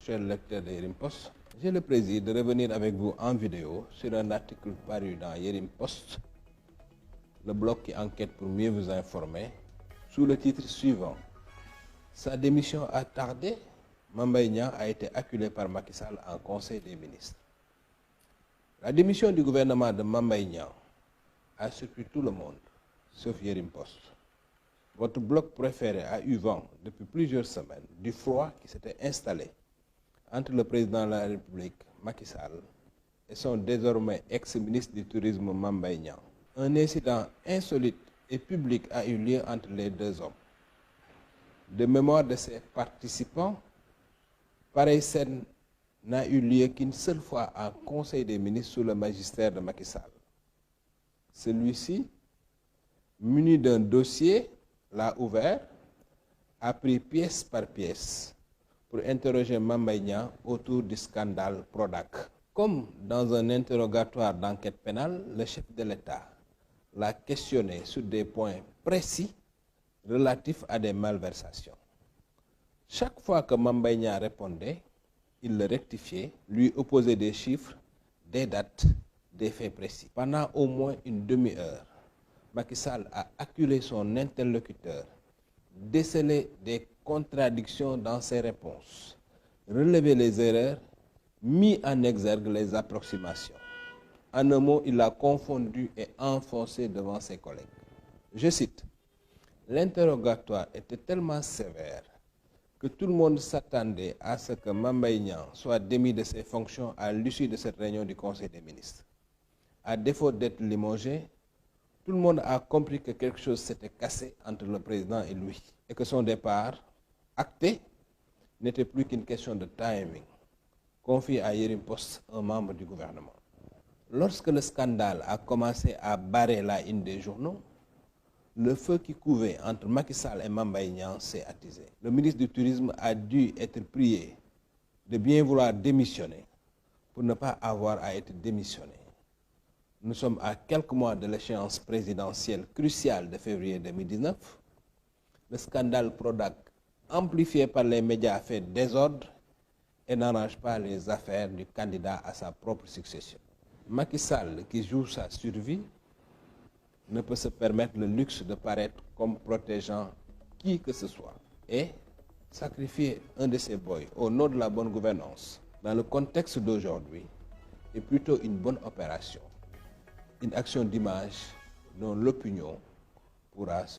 chers lecteurs de Yerim Post. J'ai le plaisir de revenir avec vous en vidéo sur un article paru dans Yerim Post, le blog qui enquête pour mieux vous informer, sous le titre suivant. Sa démission a tardé, Mame Mbaye Niang a été acculé par Macky Sall en Conseil des ministres. La démission du gouvernement de Mame Mbaye Niang a surpris tout le monde, sauf Yerim Post. Votre blog préféré a eu vent depuis plusieurs semaines du froid qui s'était installé entre le président de la République, Macky Sall, et son désormais ex-ministre du Tourisme, Mame Mbaye Niang. Un incident insolite et public a eu lieu entre les deux hommes. De mémoire de ses participants, pareille scène n'a eu lieu qu'une seule fois en Conseil des ministres sous le magistère de Macky Sall. Celui-ci, muni d'un dossier, l'a ouvert, a pris pièce par pièce pour interroger Mame Mbaye Niang autour du scandale Prodac. Comme dans un interrogatoire d'enquête pénale, le chef de l'État l'a questionné sur des points précis relatifs à des malversations. Chaque fois que Mame Mbaye Niang répondait, il le rectifiait, lui opposait des chiffres, des dates, des faits précis. Pendant au moins une demi-heure, Macky Sall a acculé son interlocuteur, décelé des contradictions dans ses réponses, relevé les erreurs, mis en exergue les approximations. En un mot, il l'a confondu et enfoncé devant ses collègues. Je cite, « L'interrogatoire était tellement sévère que tout le monde s'attendait à ce que Mame Mbaye Niang soit démis de ses fonctions à l'issue de cette réunion du Conseil des ministres. À défaut d'être limogé, tout le monde a compris que quelque chose s'était cassé entre le président et lui et que son départ, acté, n'était plus qu'une question de timing, confie à Yerim Post, un membre du gouvernement. Lorsque le scandale a commencé à barrer la une des journaux, le feu qui couvait entre Macky Sall et Mame Mbaye Niang s'est attisé. Le ministre du Tourisme a dû être prié de bien vouloir démissionner pour ne pas avoir à être démissionné. Nous sommes à quelques mois de l'échéance présidentielle cruciale de février 2019. Le scandale Prodac, amplifié par les médias, fait désordre et n'arrange pas les affaires du candidat à sa propre succession. Macky Sall, qui joue sa survie, ne peut se permettre le luxe de paraître comme protégeant qui que ce soit. Et sacrifier un de ses boys au nom de la bonne gouvernance, dans le contexte d'aujourd'hui, est plutôt une bonne opération. Une action d'image dont l'opinion pourra se